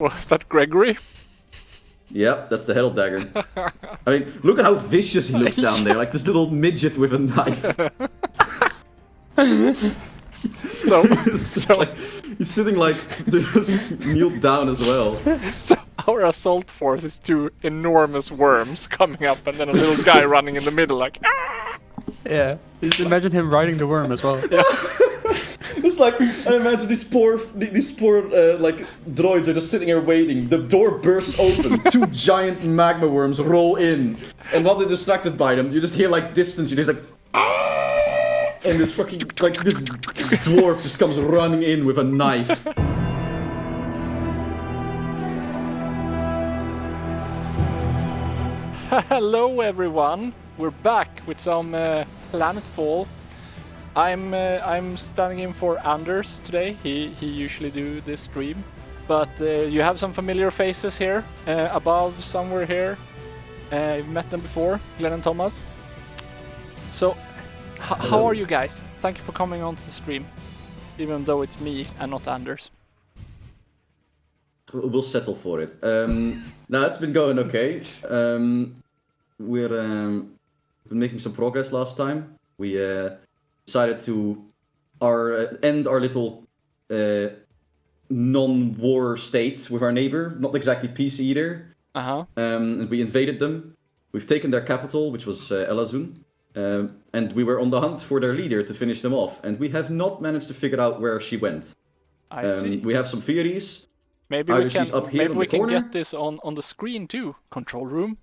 Was that Gregory? Yep, that's the Herald Dagger. I mean, look at how vicious he looks down there, like this little midget with a knife. So like, he's sitting like, just kneeled down as well. So our assault force is two enormous worms coming up and then a little guy running in the middle like, ah! Yeah, just imagine him riding the worm as well. Yeah. It's like, I imagine these poor like droids are just sitting here waiting. The door bursts open, two giant magma worms roll in, and while they're distracted by them, you just hear like distance. You just like, ah! And this fucking like this dwarf just comes running in with a knife. Hello everyone, we're back with some Planetfall. I'm standing in for Anders today. He usually do this stream, but you have some familiar faces here above somewhere here. You've met them before, Glenn and Thomas. So, how are you guys? Thank you for coming on to the stream, even though it's me and not Anders. We'll settle for it. Now it's been going okay. We're been making some progress last time. We decided to end our little non-war state with our neighbor. Not exactly peace either. And we invaded them. We've taken their capital, which was Elazun. And we were on the hunt for their leader to finish them off. And we have not managed to figure out where she went. I see. We have some theories. Maybe we can get this on the screen too. Control room.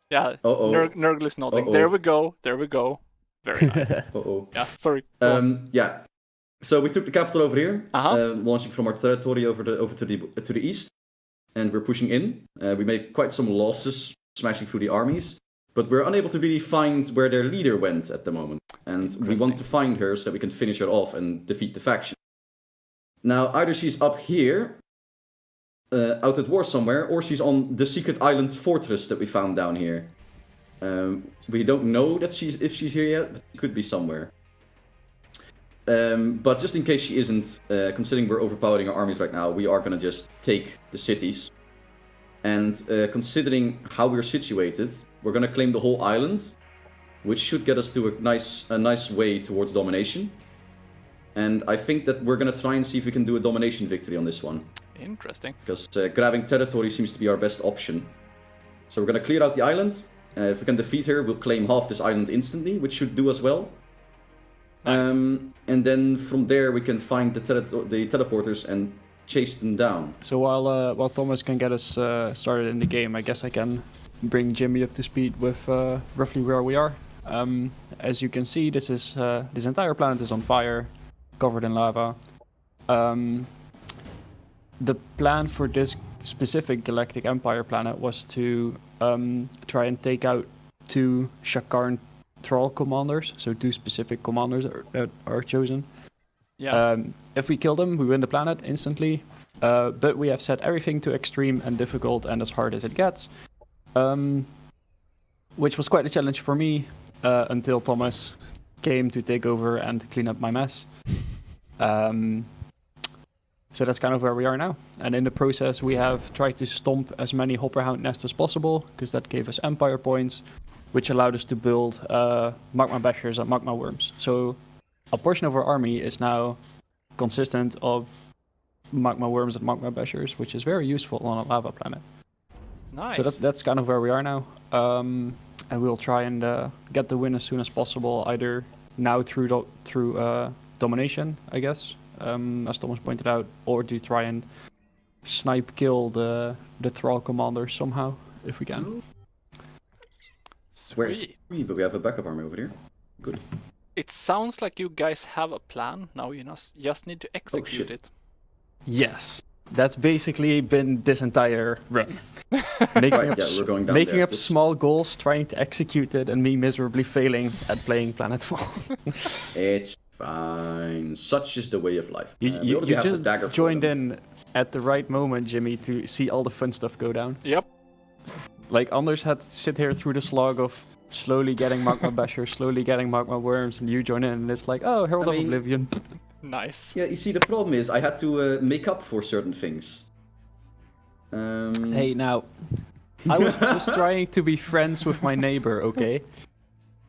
Yeah. Nurgle is nodding. There we go. Very nice. Yeah. Sorry. Yeah. So we took the capital over here, launching from our territory over to the east, and we're pushing in. We made quite some losses, smashing through the armies, but we're unable to really find where their leader went at the moment. And we want to find her so that we can finish her off and defeat the faction. Now, either she's up here, out at war somewhere, or she's on the secret island fortress that we found down here. We don't know that if she's here yet, but she could be somewhere. But just in case she isn't, considering we're overpowering our armies right now, we are gonna just take the cities. And considering how we're situated, we're gonna claim the whole island, which should get us to a nice way towards domination. And I think that we're gonna try and see if we can do a domination victory on this one. Interesting. Because grabbing territory seems to be our best option. So we're gonna clear out the island. If we can defeat her, we'll claim half this island instantly, which should do us well. Nice. And then from there we can find the teleporters and chase them down. So while Thomas can get us started in the game, I guess I can bring Jimmy up to speed with roughly where we are. As you can see, this entire planet is on fire, covered in lava. The plan for this specific Galactic Empire planet was to try and take out two Shakarn Thrall commanders, so two specific commanders are chosen. Yeah. If we kill them, we win the planet instantly, but we have set everything to extreme and difficult and as hard as it gets, which was quite a challenge for me until Thomas came to take over and clean up my mess. So that's kind of where we are now. And in the process, we have tried to stomp as many Hopperhound nests as possible, because that gave us Empire points, which allowed us to build Magma Bashers and Magma Worms. So a portion of our army is now consistent of Magma Worms and Magma Bashers, which is very useful on a lava planet. Nice. So that's kind of where we are now. And we'll try and get the win as soon as possible, either now through domination, I guess. As Thomas pointed out, or to try and snipe kill the Thrall commander somehow, if we can. Sweet. But we have a backup army over here. Good. It sounds like you guys have a plan, now you just need to execute it. Yes, that's basically been this entire run. Making up small goals, trying to execute it, and me miserably failing at playing Planetfall. It's fine. Such is the way of life. You just joined in at the right moment, Jimmy, to see all the fun stuff go down. Yep. Like, Anders had to sit here through the slog of slowly getting Magma Bashers, slowly getting Magma Worms, and you join in, and it's like, oh, Herald of Oblivion. Nice. Yeah, you see, the problem is I had to make up for certain things. Hey, now, I was just trying to be friends with my neighbor, okay?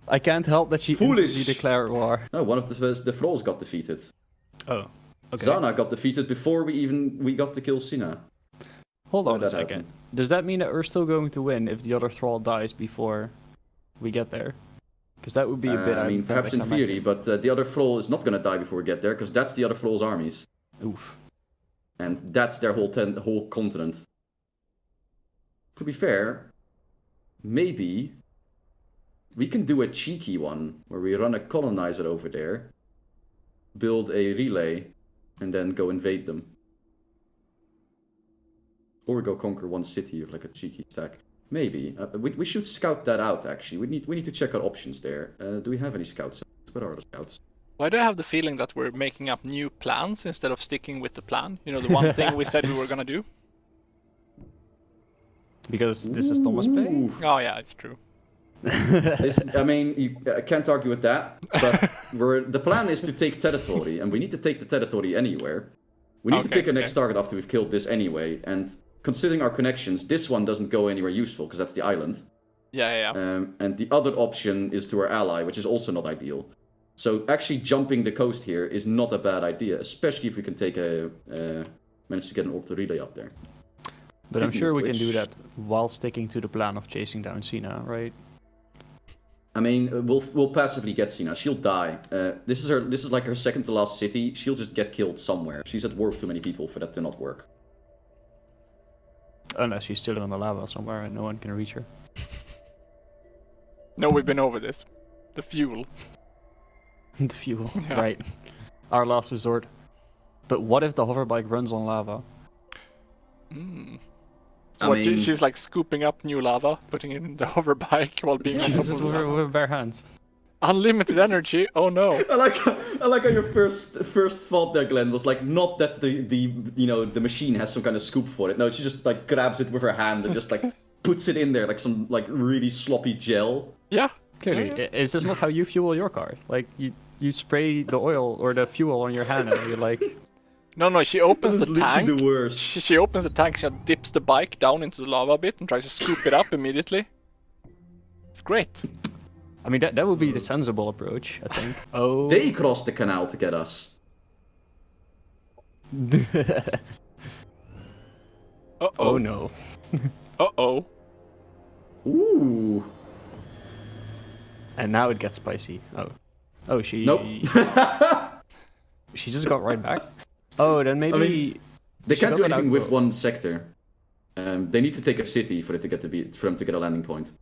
I can't help that she instantly declared war. No, one of the thralls got defeated. Oh, okay. Zana got defeated before we got to kill Sina. Hold on a second. Does that mean that we're still going to win if the other thrall dies before we get there? Because that would be a bit. I mean, perhaps in theory, but the other thrall is not going to die before we get there, because that's the other thrall's armies. Oof. And that's their whole continent. To be fair, maybe we can do a cheeky one where we run a colonizer over there, build a relay, and then go invade them. Or we go conquer one city with like a cheeky stack. Maybe. We should scout that out, actually. We need to check our options there. Do we have any scouts? What are the scouts? Why do I have the feeling that we're making up new plans instead of sticking with the plan? You know, the one thing we said we were gonna do? Because this is Thomas' play? Oh yeah, it's true. I mean, I can't argue with that, but the plan is to take territory, and we need to take the territory anywhere. We need to pick a next target after we've killed this anyway, and considering our connections, this one doesn't go anywhere useful, because that's the island. Yeah. And the other option is to our ally, which is also not ideal. So actually jumping the coast here is not a bad idea, especially if we can manage to get an orbital relay up there. But I'm sure we can do that while sticking to the plan of chasing down Sina, right? I mean, we'll passively get Sina. She'll die. This is like her second to last city. She'll just get killed somewhere. She's at war with too many people for that to not work. Unless she's still on the lava somewhere and no one can reach her. No, we've been over this. The fuel. The fuel, right. Our last resort. But what if the hoverbike runs on lava? She's like scooping up new lava, putting it in the hoverbike while being on top of the with bare hands. Unlimited energy? Oh no. I like how your first thought there, Glenn, was like not that the machine has some kind of scoop for it. No, she just like grabs it with her hand and just like puts it in there like some like really sloppy gel. Yeah. Clearly, is this not how you fuel your car? Like you spray the oil or the fuel on your hand and you're like. No, she opens the tank. The worst. She opens the tank, she dips the bike down into the lava a bit and tries to scoop it up immediately. It's great. I mean, that would be the sensible approach, I think. Oh. They crossed the canal to get us. Uh-oh. Oh no. Uh-oh. Ooh. And now it gets spicy. Oh, she... Nope. She just got right back. Oh, then maybe... I mean, they can't do anything with one sector. They need to take a city for them to get a landing point.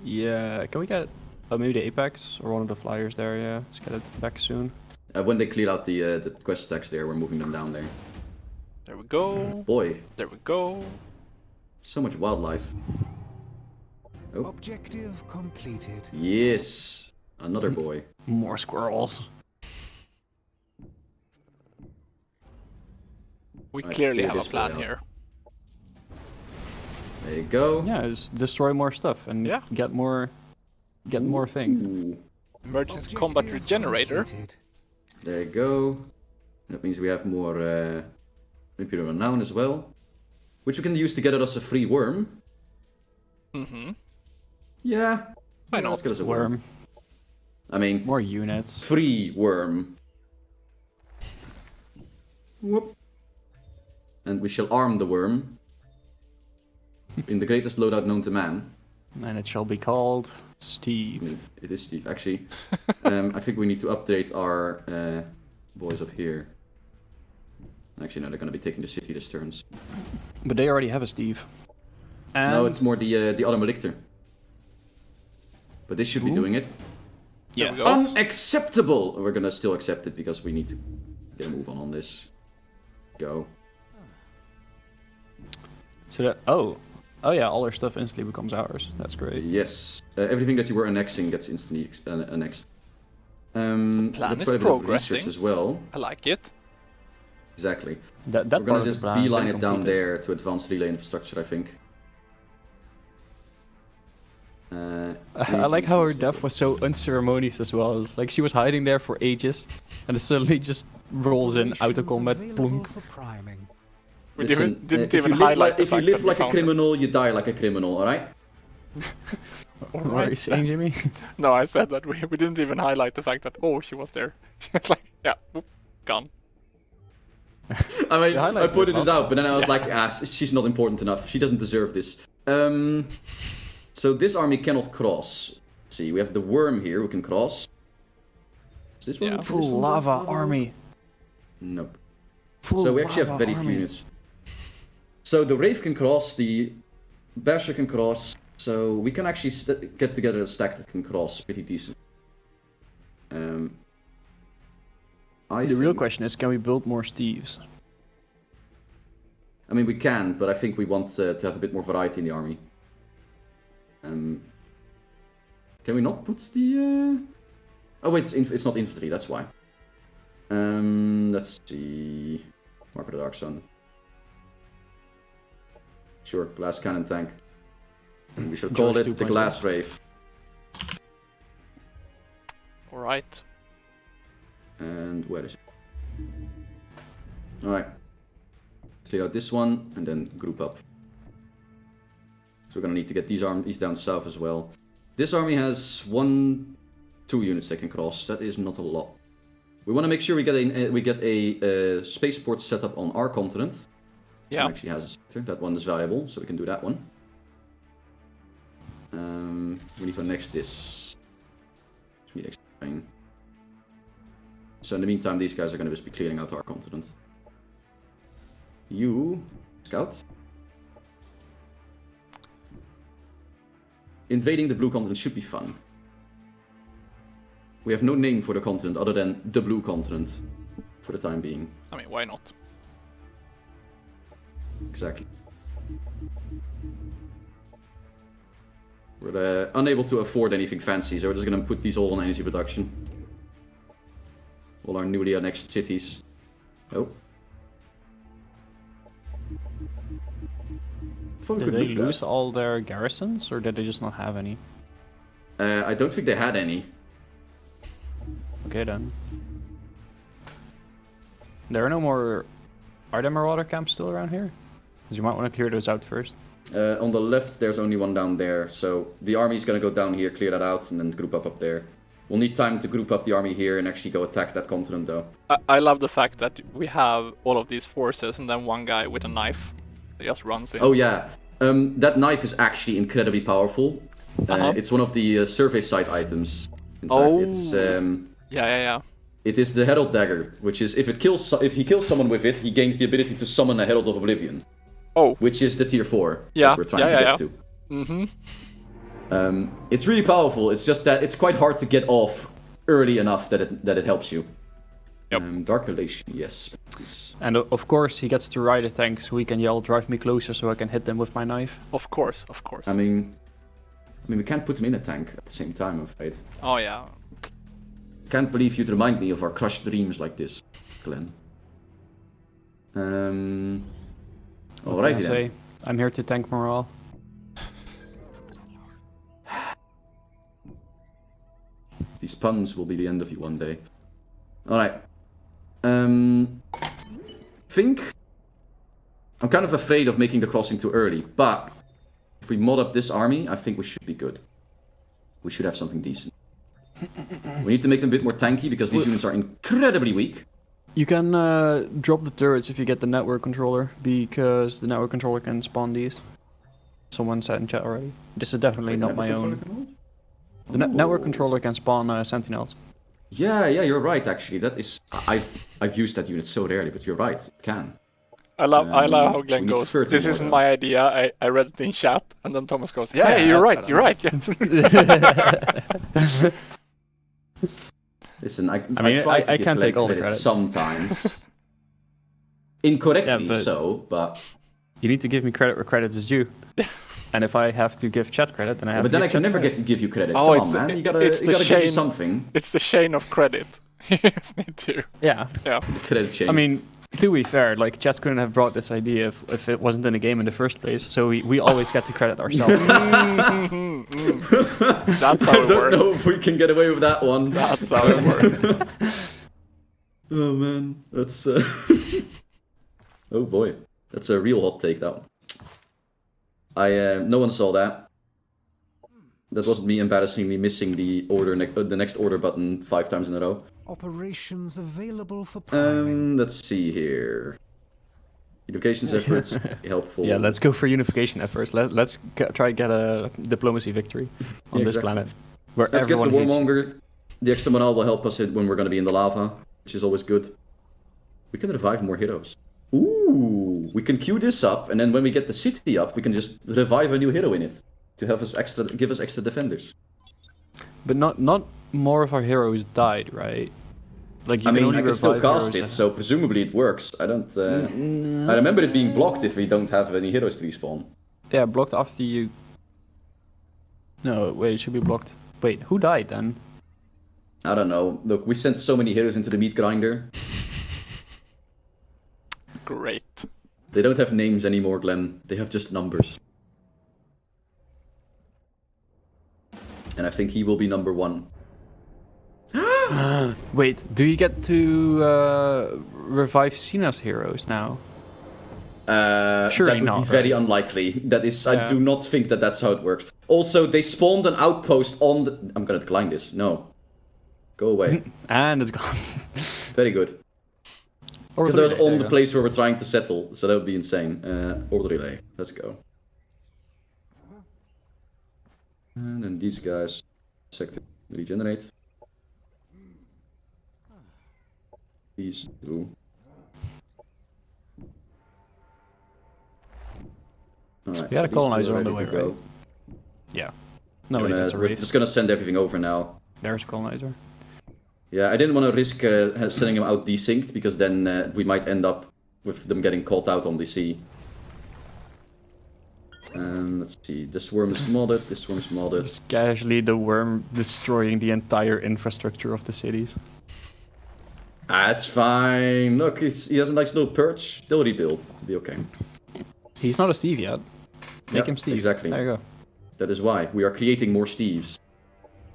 Yeah, can we get... Oh, maybe the Apex or one of the flyers there, yeah. Let's get it back soon. When they clear out the quest stacks there, we're moving them down there. There we go. Boy. There we go. So much wildlife. Oh. Objective completed. Yes. Another boy. More squirrels. We clearly have a plan here. There you go. Yeah, just destroy more stuff and get more things. Ooh. Emergency combat regenerator. There you go. That means we have more Imperial Renown as well. Which we can use to get us a free worm. Mm-hmm. Yeah. Why not? Let's get us a worm. I mean... More units. Free worm. Whoop. And we shall arm the worm. In the greatest loadout known to man. And it shall be called Steve. I mean, it is Steve, actually. I think we need to update our boys up here. Actually, no, they're going to be taking the city this turns. But they already have a Steve. And... No, it's more the Automalictor. But this should be doing it. Yeah. Unacceptable! We're going to still accept it because we need to get a move on this. Go. So that... Oh yeah, all our stuff instantly becomes ours. That's great. Yes. Everything that you were annexing gets instantly annexed. The plan is progressing. As well. I like it. Exactly. That we're gonna just beeline it down there to advanced relay infrastructure, I think. I like how her death was so unceremonious as well. It's like she was hiding there for ages, and it suddenly just rolls in, auto combat, plunk. We Listen, didn't even highlight the if you fact live that we like a found criminal, you die like a criminal, alright? What are you saying, Jimmy? No, I said that we didn't even highlight the fact that, oh, she was there. It's like, yeah, whoop, gone. I mean, I pointed it last out, but then I was like, she's not important enough. She doesn't deserve this. So this army cannot cross. Let's see, we have the worm here who can cross. Is this one? Yeah. This Full one lava lava? army. Nope. Full So we actually have lava very few army. units. So the Wraith can cross, the Basher can cross, so we can actually get together a stack that can cross pretty decent. The real question is, can we build more Steves? I mean, we can, but I think we want to have a bit more variety in the army. Can we not put the... Oh wait, it's not infantry, that's why. Let's see... Mark of the Dark Sun. Sure, glass cannon tank. And we should call George it the 2.0. Glass Wraith. Alright. And where is it? Alright. Clear out this one and then group up. So we're gonna need to get these armies down south as well. This army has 2 units they can cross. That is not a lot. We want to make sure we get a spaceport set up on our continent. Yeah. This actually has a sector. That one is valuable, so we can do that one. We need to annex this. We need extra. So in the meantime, these guys are going to just be clearing out our continent. You, scout. Invading the blue continent should be fun. We have no name for the continent other than the blue continent for the time being. I mean, why not? Exactly. We're unable to afford anything fancy, so we're just gonna put these all on energy production. All our newly annexed cities. Oh. Did they lose all their garrisons, or did they just not have any? I don't think they had any. Okay then. There are no more... Are there marauder camps still around here? Because you might want to clear those out first. On the left, there's only one down there, so the army's gonna go down here, clear that out, and then group up there. We'll need time to group up the army here and actually go attack that continent, though. I love the fact that we have all of these forces and then one guy with a knife that just runs in. Oh yeah, that knife is actually incredibly powerful. It's one of the survey site items. In fact, it's, Yeah. It is the Herald Dagger, which is if he kills someone with it, he gains the ability to summon a Herald of Oblivion. Oh. Which is the tier 4 Yeah, that we're trying to get to. Mm-hmm. It's really powerful. It's just that it's quite hard to get off early enough that it helps you. Yep. Dark Relation, yes. Please. And of course he gets to ride a tank so he can yell, drive me closer so I can hit them with my knife. Of course. I mean, we can't put him in a tank at the same time, I'm afraid. Oh yeah. Can't believe you'd remind me of our crushed dreams like this, Glenn. Alrighty then. I'm here to tank morale. These puns will be the end of you one day. Alright. Think... I'm kind of afraid of making the crossing too early, but... If we mod up this army, I think we should be good. We should have something decent. We need to make them a bit more tanky, because these units are incredibly weak. You can drop the turrets if you get the network controller, because the network controller can spawn these. Someone said in chat already. This is definitely not my own. The network controller can spawn sentinels. Yeah, you're right. Actually, that is. I've used that unit so rarely, but you're right. It can. I love how Glenn goes. This isn't my idea. I read it in chat, and then Thomas goes, "Yeah, you're right. You're right." Listen, I can't take all the credit sometimes. Incorrectly, but you need to give me credit where credit is due. And if I have to give chat credit, then I have to. But then I can never get to give you credit. Come on, man. You gotta give me something. It's the chain of credit. You just need to. Yeah. The credit chain. I mean, to be fair, like chat couldn't have brought this idea if it wasn't in the game in the first place. So we always get to credit ourselves. That's how it works. I don't know if we can get away with that one. That's how it works. Oh man, that's. Oh boy. That's a real hot take, that one. No one saw that. That wasn't me embarrassingly missing the next order button 5 times in a row. Operations available for priming. Let's see here. Unifications efforts, helpful. Yeah, let's go for unification efforts. Let's try to get a diplomacy victory on this planet. Where let's get the everyone Warmonger. The extra morale will help us when we're going to be in the lava, which is always good. We can revive more heroes. Ooh, we can queue this up, and then when we get the city up, we can just revive a new hero in it to give us extra defenders. But not more of our heroes died, right? Like you I can mean, only I can still revive cast it, so presumably it works. I don't. I remember it being blocked if we don't have any heroes to respawn. Yeah, blocked after you. No, wait, it should be blocked. Wait, who died then? I don't know. Look, we sent so many heroes into the meat grinder. Great. They don't have names anymore, Glenn. They have just numbers. And I think he will be number 1. Wait, do you get to revive Cena's heroes now? that Surely would not, be very right? unlikely. That is, I Yeah. do not think that that's how it works. Also, they spawned an outpost on the... I'm gonna decline this. No. Go away. And it's gone. Very good. Because that was on the place where we're trying to settle, so that would be insane. Order relay. Let's go. And then these guys... Sector regenerate. These two. Alright, We had a these two colonizer are on the ready way, to go. right? Yeah. No, wait, that's a We're wraith. just gonna send everything over now. There's a colonizer. Yeah, I didn't want to risk sending them out desynced, because then we might end up with them getting caught out on the sea. Let's see, this worm is modded, this worm is modded. Just casually the worm destroying the entire infrastructure of the cities. That's fine. Look, he has a nice little perch. They'll rebuild. It'll be okay. He's not a Steve yet. Make Yeah, him Steve. exactly. There you go. That is why we are creating more Steves.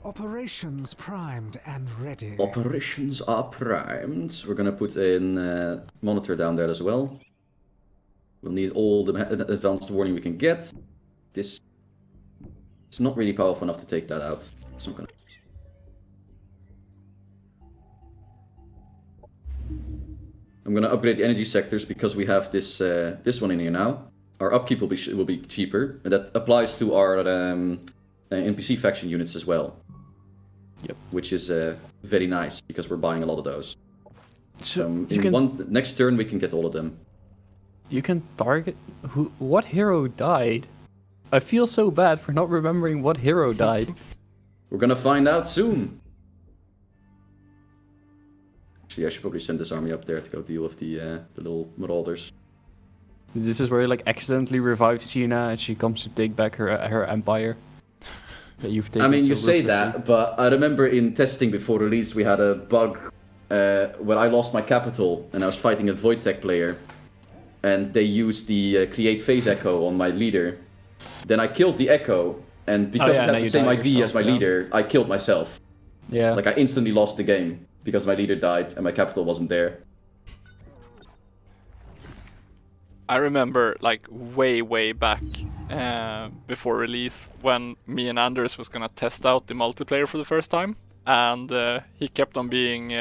Operations primed and ready. Operations are primed. We're gonna put in monitor down there as well. We'll need all the advanced warning we can get. This is not really powerful enough to take that out. It's not gonna. I'm gonna upgrade the energy sectors because we have this this one in here now. Our upkeep will be cheaper, and that applies to our NPC faction units as well. Yep. Which is very nice because we're buying a lot of those. So Next turn we can get all of them. You can target what hero died? I feel so bad for not remembering what hero died. We're gonna find out soon. Actually, I should probably send this army up there to go deal with the little marauders. This is where you like accidentally revive Cena and she comes to take back her empire. That you've taken. I mean, so you say ruthlessly. that, but I remember in testing before release we had a bug where I lost my capital and I was fighting a Void Tech player, and they used the create phase echo on my leader. Then I killed the echo, and because it had the same ID as my leader, I killed myself. Yeah. Like I instantly lost the game because my leader died and my capital wasn't there. I remember like way back before release when me and Anders was gonna test out the multiplayer for the first time, and he kept on being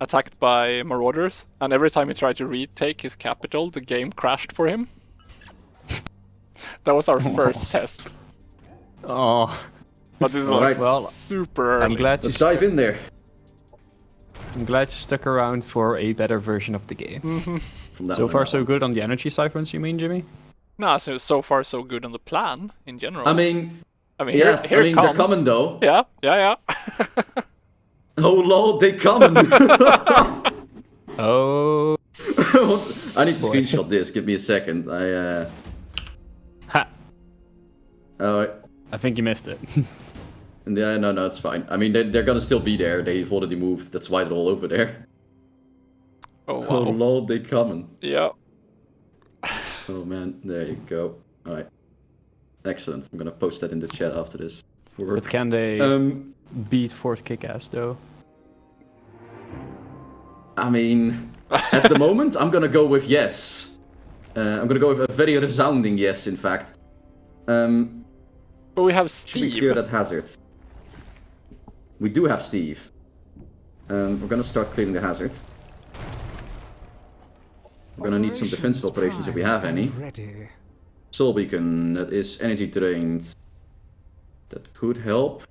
attacked by marauders, and every time he tried to retake his capital, the game crashed for him. That was our first test. Oh. But this is Alright. Well, super early. I'm glad you Let's dive in there. I'm glad you stuck around for a better version of the game. From that So one far out. so good on the energy siphons, you mean, Jimmy? No, so far so good on the plan in general. I mean, here I mean it comes. they're coming though. Yeah. Oh lord, they coming! Oh. I need to screenshot this. Give me a second. Ha. Alright. I think you missed it. Yeah, no, it's fine. I mean, they're gonna still be there. They've already moved. That's why they're all over there. Oh wow. Oh lord, they coming. Yeah. Oh man, there you go. Alright. Excellent. I'm gonna post that in the chat after this. But can they beat Fourth Kick-Ass, though? I mean, at the moment, I'm gonna go with yes. I'm gonna go with a very resounding yes, in fact. But we have Should we Steve. clear that hazard? We do have Steve. We're gonna start clearing the hazard. We're gonna need some defensive operations if we have any. Ready. Soul Beacon, that is energy drained. That could help.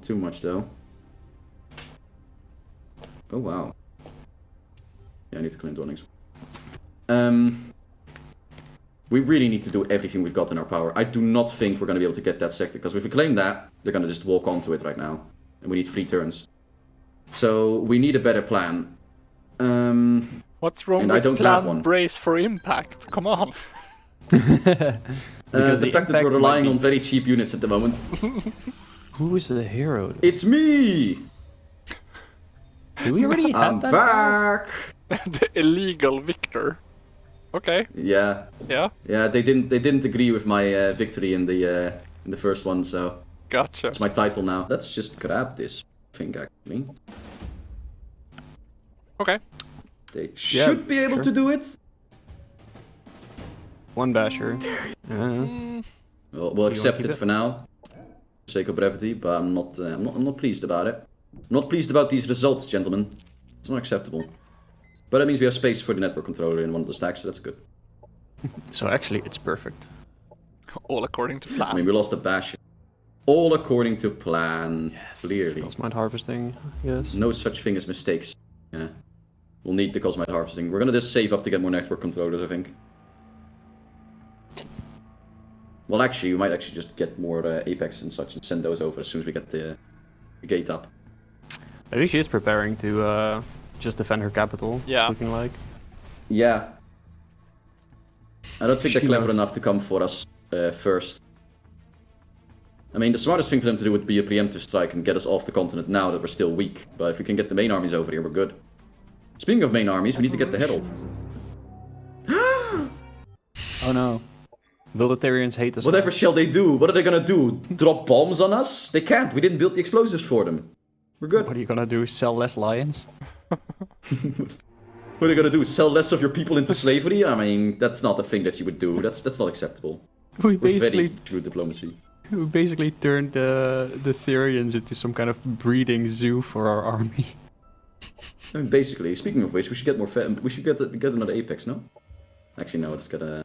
Too much though. Oh wow. Yeah, I need to clean dwellings. We really need to do everything we've got in our power. I do not think we're going to be able to get that sector, because if we claim that, they're going to just walk onto it right now. And we need 3 turns. So we need a better plan. What's wrong with plan brace for impact? Come on. The fact that we're relying on very cheap units at the moment. Who is the hero? It's me! Do we already have I'm that? back! The illegal victor. Okay. Yeah. Yeah. Yeah, they didn't agree with my victory in the first one, so. Gotcha. It's my title now. Let's just grab this thing actually. Okay. They should be able to do it. 1 basher. Well, we'll accept it for now, for the sake of brevity. But I'm not pleased about it. I'm not pleased about these results, gentlemen. It's not acceptable. But that means we have space for the network controller in one of the stacks, so that's good. So actually, it's perfect. All according to plan. I mean, we lost a basher. All according to plan. Yes. Clearly. Cosmite harvesting. Yes. No such thing as mistakes. Yeah. We'll need the cosmite harvesting. We're gonna just save up to get more network controllers, I think. Well, actually, we might actually just get more Apex and such and send those over as soon as we get the gate up. I think she is preparing to just defend her capital. Yeah. It's looking like. Yeah. I don't think they're clever enough to come for us first. I mean, the smartest thing for them to do would be a preemptive strike and get us off the continent now that we're still weak. But if we can get the main armies over here, we're good. Speaking of main armies, we need to get the Herald. Oh no. Will the Therians hate us? Whatever shall they do? What are they gonna do? Drop bombs on us? They can't. We didn't build the explosives for them. We're good. What are you gonna do? Sell less lions? What are you gonna do? Sell less of your people into slavery? I mean, that's not a thing that you would do. That's not acceptable. We basically very true diplomacy. We basically turned the Therians into some kind of breeding zoo for our army. I mean, basically, speaking of which, we should get more. We should get another Apex, no? Actually, no. Let's get a.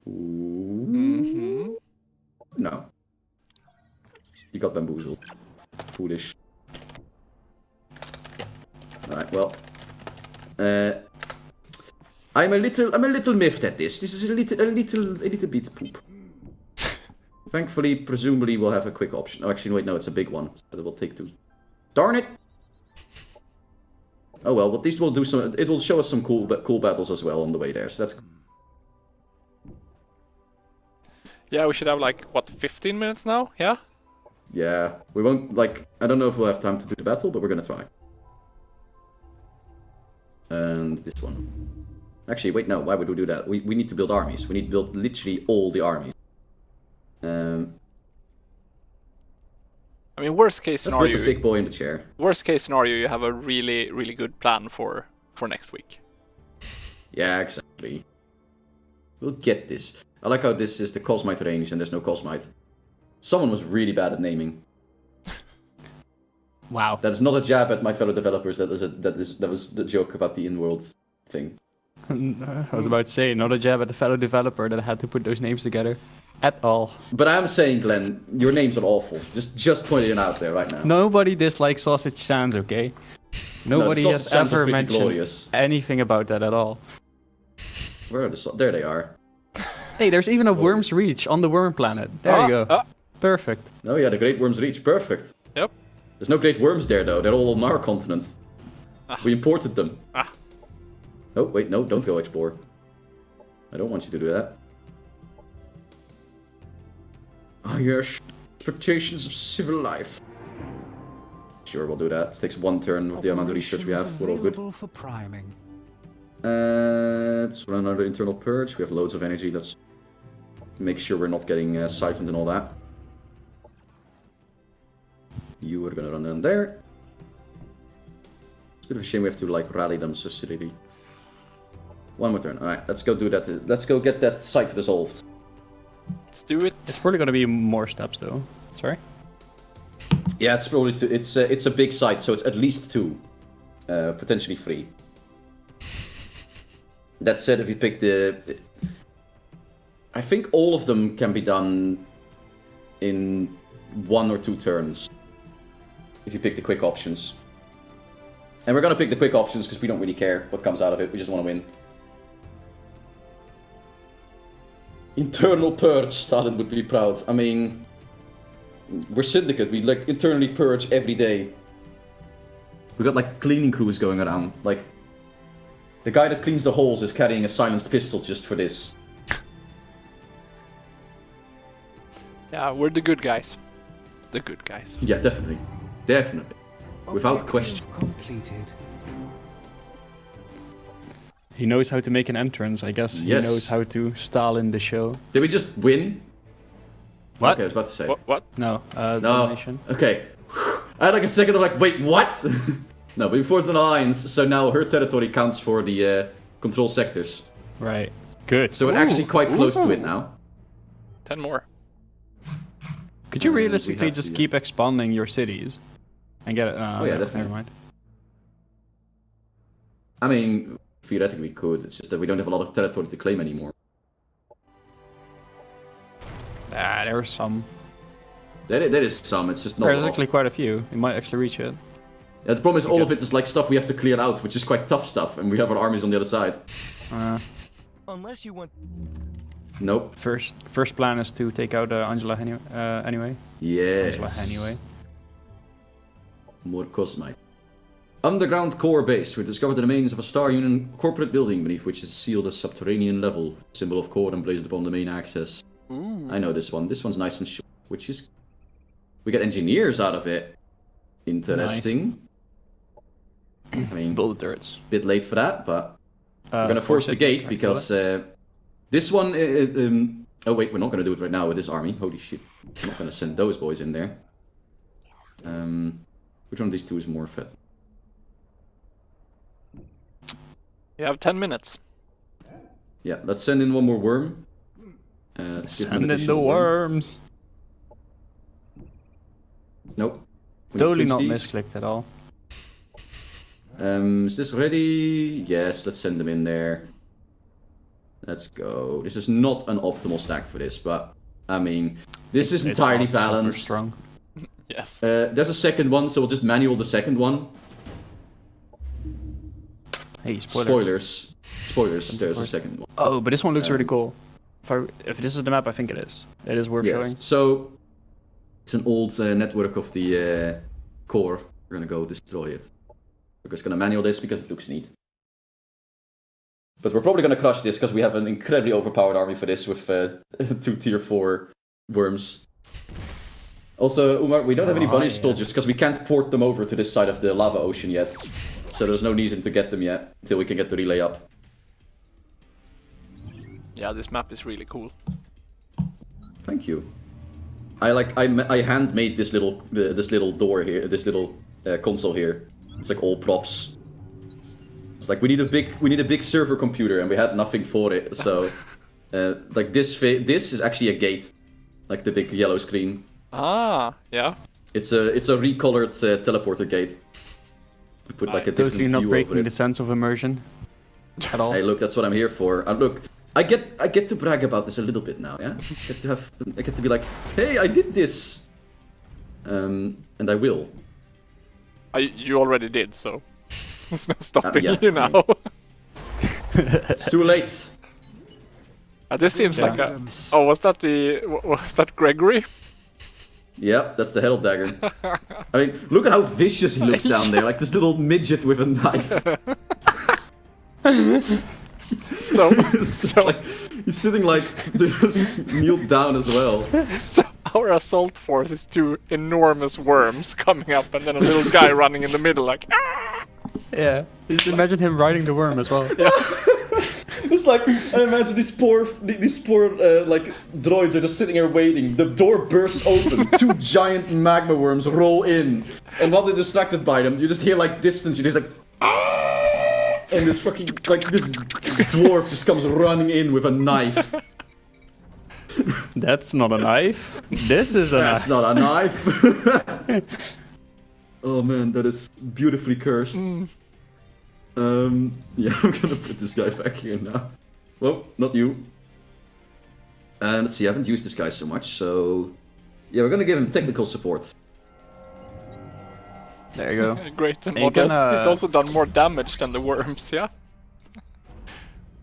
Mm-hmm. No. You got bamboozled. Foolish. Alright, well. I'm a little miffed at this. This is a little bit poop. Thankfully, presumably we'll have a quick option. Oh, actually, wait, no, it's a big one. So it will take 2. Darn it! Oh well, at least we'll do some. It will show us some cool battles as well on the way there. So that's. Yeah, we should have like what 15 minutes now. Yeah. Yeah, we won't like. I don't know if we'll have time to do the battle, but we're gonna try. And this one. Actually, wait, no. Why would we do that? We need to build armies. We need to build literally all the armies. I mean, worst case scenario. Let's put the thick boy in the chair. Worst case scenario, you have a really good plan for next week. Yeah, exactly. We'll get this. I like how this is the Cosmite range and there's no Cosmite. Someone was really bad at naming. Wow. That is not a jab at my fellow developers. That was the joke about the in-world thing. I was about to say, not a jab at the fellow developer that had to put those names together. At all. But I'm saying, Glenn, your names are awful. Just pointing it out there right now. Nobody dislikes sausage sands, okay? Nobody has ever mentioned anything about that at all. Where are the there they are. Hey, there's even a Worm's Reach on the Worm planet. There you go. Perfect. Oh yeah, the Great Worm's Reach. Perfect. Yep. There's no Great Worms there though. They're all on our continent. We imported them. Oh wait, no, don't go explore. I don't want you to do that. Ah yes, expectations of civil life. Sure, we'll do that. It takes 1 turn with the amount of research we have. We're all good. For priming. Let's run another internal purge. We have loads of energy. Let's make sure we're not getting siphoned and all that. You are gonna run down there. It's a bit of a shame we have to like rally them so silly. One more turn. Alright, let's go do that. Let's go get that site resolved. Let's do it. It's probably gonna be more steps though. Sorry? Yeah, it's probably 2. It's a big site, so it's at least 2. Potentially 3. That said, if you pick the... I think all of them can be done in 1 or 2 turns. If you pick the quick options. And we're gonna pick the quick options because we don't really care what comes out of it, we just want to win. Internal purge, Stalin would be proud. I mean... We're Syndicate, we like internally purge every day. We got like cleaning crews going around, like... The guy that cleans the holes is carrying a silenced pistol just for this. Yeah, we're the good guys. The good guys. Yeah, definitely. Definitely. Without question. Completed. He knows how to make an entrance, I guess. Yes. He knows how to Stalin the show. Did we just win? What? Okay, I was about to say. What? No, No. domination. Okay. I had like a second of like, wait, what? No, but before it's an alliance, so now her territory counts for the control sectors. Right. Good. So we're actually quite close to it now. 10 more. Could you we realistically have just to, keep expanding your cities? And get it? Oh yeah, definitely. Never mind. I mean, theoretically we could, it's just that we don't have a lot of territory to claim anymore. Ah, there's some. There is some, it's just not a There's lot. actually quite a few. You might actually reach it. Yeah, the problem is all of it is like stuff we have to clear out, which is quite tough stuff, and we have our armies on the other side. Unless you want. Nope. First plan is to take out Angela anyway. Yes. Angela anyway. More cosmite. Underground core base. We discovered the remains of a Star Union corporate building beneath which is sealed a subterranean level. Symbol of core emblazoned upon the main access. Ooh. I know this one. This one's nice and short, which is... We get engineers out of it. Interesting. I mean, Build the turrets. bit late for that, but we're gonna force the gate because this one... oh wait, we're not gonna do it right now with this army. Holy shit. I'm not gonna send those boys in there. Which one of these two is more fed? You have 10 minutes. Yeah, let's send in one more worm. Send in the worms. Nope. We Totally need not these. misclicked at all. Is this ready? Yes, let's send them in there. Let's go. This is not an optimal stack for this, but I mean, this is It's entirely not super balanced. strong. Yes. There's a second one, so we'll just manual the second one. Hey, spoiler. Spoilers. Spoilers, there's a second one. Oh, but this one looks really cool. If this is the map, I think it is. It is worth showing. So, it's an old network of the core. We're gonna go destroy it. We're just gonna manual this because it looks neat. But we're probably gonna crush this because we have an incredibly overpowered army for this with 2 tier 4 worms. Also, Umar, we don't have any bunny soldiers because we can't port them over to this side of the lava ocean yet. So there's no reason to get them yet until we can get the relay up. Yeah, this map is really cool. Thank you. I handmade this little door here, this little console here. It's like all props. It's like we need a big server computer and we had nothing for it. So like this is actually a gate, like the big yellow screen. Ah, yeah. It's a recolored teleporter gate. We put like a different Totally not view breaking over the it. sense of immersion at all. Hey, look, that's what I'm here for. Look, I get to brag about this a little bit now, yeah. I get to be like, hey, I did this, and I will. You already did, so there's no stopping yeah, you now. It's too late. This seems like a... Oh, was that Gregory? Yep, that's the Herald Dagger. I mean, look at how vicious he looks down there, like this little midget with a knife. So like, he's sitting like, just kneeled down as well. So our assault force is 2 enormous worms coming up and then a little guy running in the middle like... Ah! Yeah, just imagine him riding the worm as well. Yeah. It's like, I imagine these poor like droids are just sitting here waiting. The door bursts open, 2 giant magma worms roll in, and while they're distracted by them, you just hear like distance. You just like, and this fucking, like, this dwarf just comes running in with a knife. That's not a knife. This is a That's knife. not a knife. Oh man, that is beautifully cursed. Yeah, I'm gonna put this guy back here now. Well, not you. Let's see, I haven't used this guy so much, so... Yeah, we're gonna give him technical support. There you go. Great and Are you modest. gonna- He's also done more damage than the worms, yeah?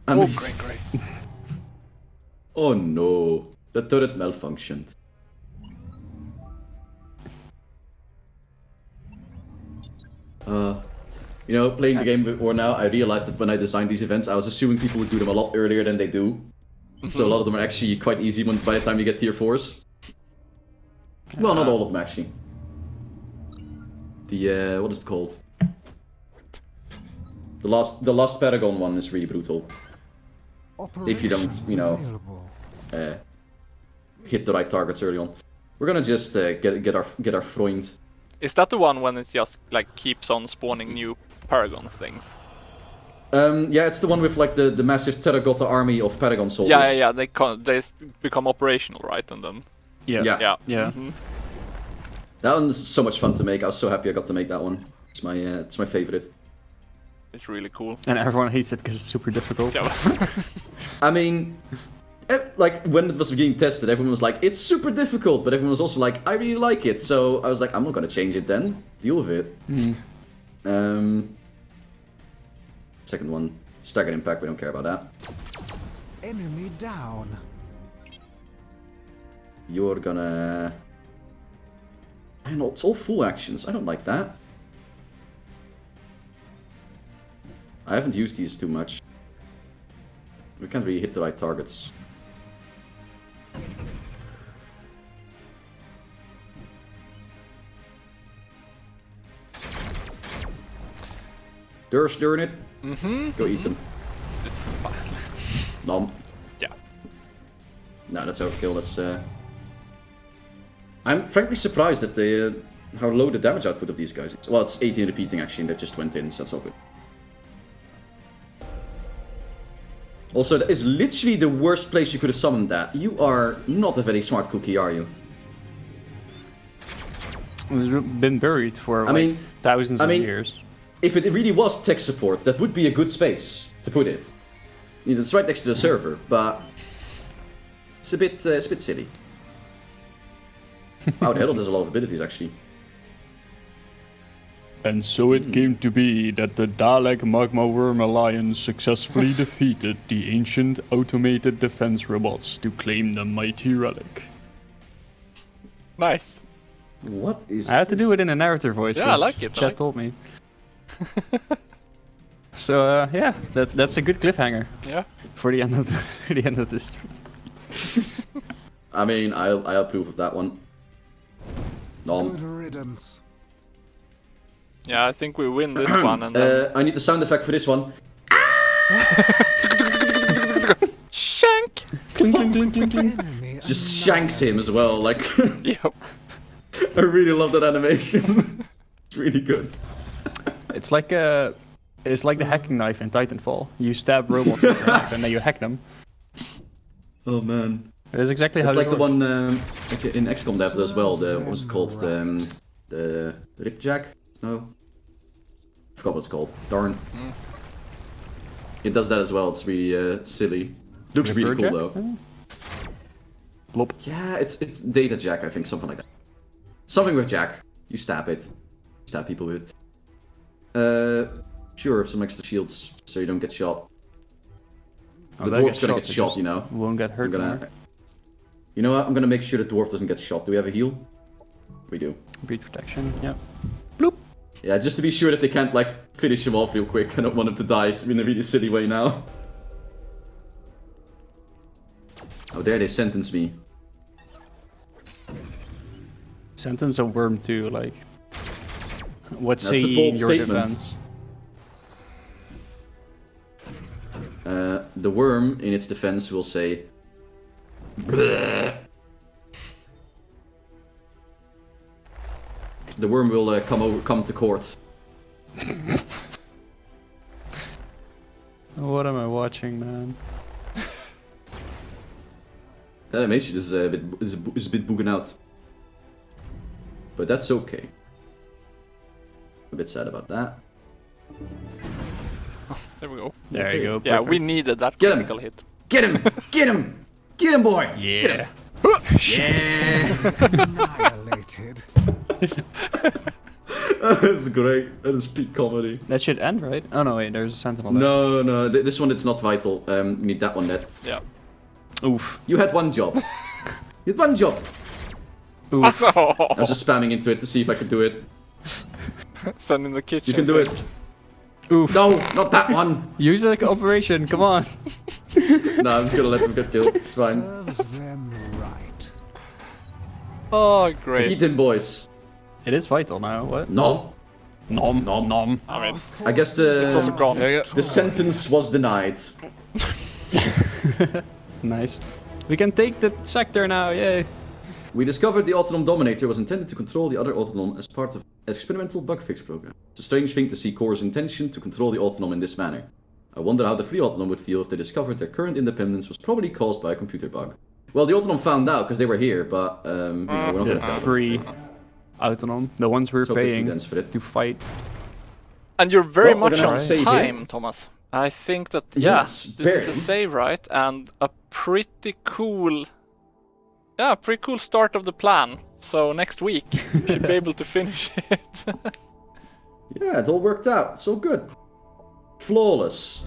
I mean, Great. oh no, the turret malfunctioned. You know, playing the game before now, I realized that when I designed these events, I was assuming people would do them a lot earlier than they do. So a lot of them are actually quite easy by the time you get tier 4s. Well, not all of them actually. The, what is it called? The last Paragon one is really brutal. If you don't, you know, hit the right targets early on. We're gonna just get our Freund. Is that the one when it just like keeps on spawning new Paragon things? Yeah, it's the one with like the massive Terracotta army of Paragon soldiers. Yeah. They become operational, right? And then Yeah. Yeah. That one's so much fun to make. I was so happy I got to make that one. It's my favorite. It's really cool. And everyone hates it because it's super difficult. Yeah. I mean, like when it was being tested, everyone was like, "It's super difficult," but everyone was also like, "I really like it." So I was like, "I'm not gonna change it then. Deal with it." Second one, staggered impact. We don't care about that. Enemy down. You're gonna. And it's all full actions. I don't like that. I haven't used these too much. We can't really hit the right targets. During it. Go eat them. This is fine. Nom. Yeah. No, that's overkill. That's. I'm frankly surprised at how low the damage output of these guys is. Well, it's 18 repeating actually, and that just went in, so that's all good. Also, that is literally the worst place you could have summoned that. You are not a very smart cookie, are you? It's been buried for thousands of years. If it really was tech support, that would be a good space to put it. You know, it's right next to the server, but it's a bit silly. Wow, the Herald has a lot of abilities actually. And so it came to be that the Dalek Magma Worm Alliance successfully defeated the ancient automated defense robots to claim the mighty relic. Nice. What is? I had to do it in a narrator voice. Yeah, I like it. Chat told me. So yeah, that's a good cliffhanger. Yeah. For the end of the end of this stream. I mean, I'll approve of that one. Good riddance. Yeah, I think we win this one and then... I need the sound effect for this one. Shank! Clink, clink, clink, clink, clink. Enemy Just shanks him as well, like... Yep. I really love that animation. It's really good. It's like the hacking knife in Titanfall. You stab robots with a knife and then you hack them. Oh man. It is exactly how It's like it the works. one like in XCOM Dev as well, what's it called? The Ripjack? No? I forgot what it's called. Darn. It does that as well, it's really silly. Looks really cool though. Blop. Yeah, it's Data Jack, I think, something like that. Something with Jack. You stab it. Stab people with it. Sure, some extra shields so you don't get shot. The dwarf's gonna get shot, you know. Won't get hurt. You know what? I'm gonna make sure the dwarf doesn't get shot. Do we have a heal? We do. Breach protection, yeah. Bloop. Yeah, just to be sure that they can't like finish him off real quick. I don't want him to die in a really silly way now. Oh, there they sentence me. Sentence a worm to like. What That's say a bold in your statement. defense? The worm, in its defense, will say... Bleh. The worm will come to court. What am I watching, man? That animation is a bit booging out. But that's okay. A bit sad about that. There we go. There you go. Yeah, perfect. we needed that Get him. critical hit. Get him! Get him! Get him, boy! Yeah. Get him! Yeah! Annihilated. That's great. That is peak comedy. That should end, right? Oh no, wait, there's a sentinel there. No, this one it's not vital. You need that one, Ned. Yeah. Oof. You had one job. You had one job. Oof. I was just spamming into it to see if I could do it. Send in the kitchen. You can do it. Oof. No, not that one. Use it like an operation, come on. No, I'm just gonna let them get killed. It's fine. Serves them right. Oh, great. Eat him, boys. It is vital now, what? No. Nom, nom, nom. I mean, I guess it's also the gone. the sentence was denied. Nice. We can take the sector now, yay. We discovered the Autonom Dominator was intended to control the other Autonom as part of an experimental bug fix program. It's a strange thing to see Core's intention to control the Autonom in this manner. I wonder how the Free Autonom would feel if they discovered their current independence was probably caused by a computer bug. Well, the Autonom found out because they were here, but we're not The gonna tell them. free autonom, the ones we're So pretty paying dense for it. to fight. And you're very Well, we're much gonna on have to save time, here. Thomas. I think that, Yes, this is a barely. save, right? And a pretty cool... Yeah, pretty cool start of the plan. So next week, we should be able to finish it. Yeah, it all worked out. So good. Flawless.